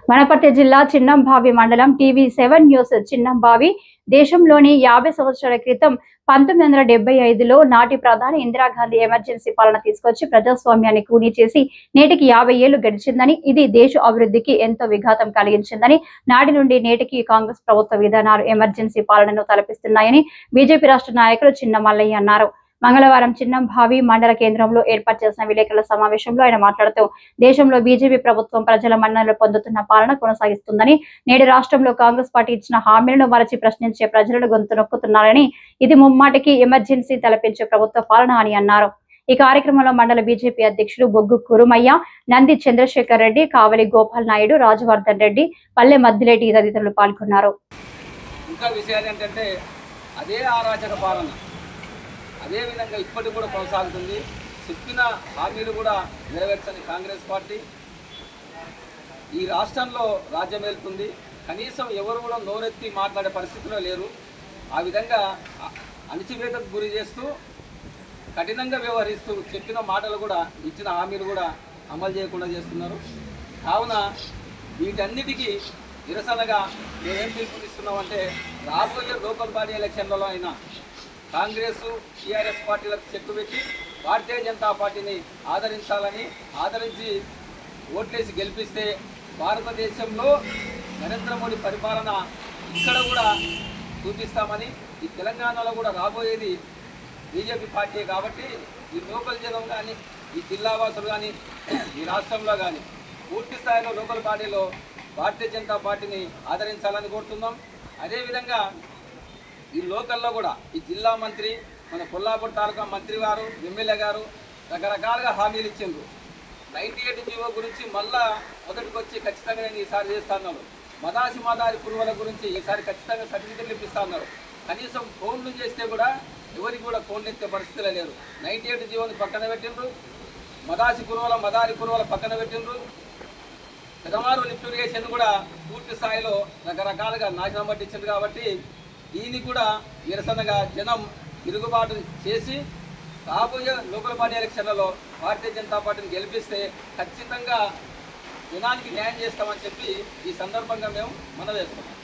వనపర్తి జిల్లా చిన్నంబావి మండలం టీవీ7 న్యూస్ చిన్నంబావి దేశంలోని 50 సంవత్సరాల క్రితం 1975లో నాటి ప్రధాని ఇందిరాగాంధీ ఎమర్జెన్సీ పాలన తీసుకొచ్చి ప్రజాస్వామ్యాన్ని కూనీ చేసి నేటికి 50 ఏళ్లు గడిచిందని, ఇది దేశ అభివృద్ధికి ఎంతో విఘాతం కలిగించిందని, నాటి నుండి నేటికి కాంగ్రెస్ ప్రభుత్వ విధానాలు ఎమర్జెన్సీ పాలనను తలపిస్తున్నాయని బీజేపీ రాష్ట్ర నాయకులు చిన్న మల్లయ్య అన్నారు. మంగళవారం చిన్నంబావి మండల కేంద్రంలో ఏర్పాటు చేసిన విలేకరుల సమావేశంలో ఆయన మాట్లాడుతూ, దేశంలో బీజేపీ ప్రభుత్వం ప్రజల మన్ననలు పొందుతున్న పాలన కొనసాగిస్తుందని, నేడు రాష్ట్రంలో కాంగ్రెస్ పార్టీ ఇచ్చిన హామీలను మరచి ప్రశ్నించే ప్రజలను గొంతు నొక్కుతున్నారని, ఇది ముమ్మాటికి ఎమర్జెన్సీ తలపించే ప్రభుత్వ పాలన అని అన్నారు. ఈ కార్యక్రమంలో మండల బీజేపీ అధ్యక్షులు బొగ్గు కురుమయ్య, నంది చంద్రశేఖర్ రెడ్డి, కావలి గోపాల్ నాయుడు, రాజవర్ధన్ రెడ్డి, పల్లె మద్దిరెడ్డి తదితరులు పాల్గొన్నారు. అదేవిధంగా ఇప్పటికి కూడా కొనసాగుతుంది. చెప్పిన హామీలు కూడా నెరవేర్చని కాంగ్రెస్ పార్టీ ఈ రాష్ట్రంలో రాజ్యం వెళ్తుంది. కనీసం ఎవరు కూడా నోరెత్తి మాట్లాడే పరిస్థితిలో లేరు. ఆ విధంగా అణచివేతకు గురి చేస్తూ కఠినంగా వ్యవహరిస్తూ చెప్పిన మాటలు కూడా ఇచ్చిన హామీలు కూడా అమలు చేయకుండా చేస్తున్నారు. కావున వీటన్నిటికీ నిరసనగా మేమేం పిలుపునిస్తున్నామంటే, రాబోయే లోకల్ బాడీ ఎలక్షన్లలో అయినా కాంగ్రెస్ టీఆర్ఎస్ పార్టీలకు చెక్కు పెట్టి భారతీయ జనతా పార్టీని ఆదరించి ఓట్లేసి గెలిపిస్తే భారతదేశంలో నరేంద్ర మోడీ పరిపాలన ఇక్కడ కూడా చూపిస్తామని, ఈ తెలంగాణలో కూడా రాబోయేది బీజేపీ పార్టీ కాబట్టి ఈ లోకల్ జనం కానీ, ఈ జిల్లావాసులు కానీ, ఈ రాష్ట్రంలో కానీ పూర్తి స్థాయిలో లోకల్ పార్టీలో భారతీయ జనతా పార్టీని ఆదరించాలని కోరుతున్నాం. అదేవిధంగా ఈ లోకల్లో కూడా ఈ జిల్లా మంత్రి, మన కొల్లాపూర్ తాలూకా మంత్రి వారు, ఎమ్మెల్యే గారు రకరకాలుగా హామీలు ఇచ్చిండ్రు. 98 జీవో గురించి మళ్ళా మొదటికి వచ్చి ఖచ్చితంగా నేను ఈసారి చేస్తాను. మదారి కురువల గురించి ఈసారి ఖచ్చితంగా సర్టిఫికెట్లు ఇప్పిస్తా ఉన్నారు. కనీసం ఫోన్లు చేస్తే కూడా ఎవరికి కూడా ఫోన్లు ఎత్తే పరిస్థితులే లేరు. 98 జీవోని పక్కన పెట్టిండ్రు, మదారి కురువల పక్కన పెట్టిండ్రు. పెదమారు లిఫ్ట్ ఇరిగేషన్ కూడా పూర్తి స్థాయిలో రకరకాలుగా నాశనం పట్టించింది. కాబట్టి దీన్ని కూడా నిరసనగా జనం తిరుగుబాటు చేసి రాబోయే లోకల్ బాడీ ఎలక్షన్లలో భారతీయ జనతా పార్టీని గెలిపిస్తే ఖచ్చితంగా జనానికి న్యాయం చేస్తామని చెప్పి ఈ సందర్భంగా మేము మనవేస్తున్నాం.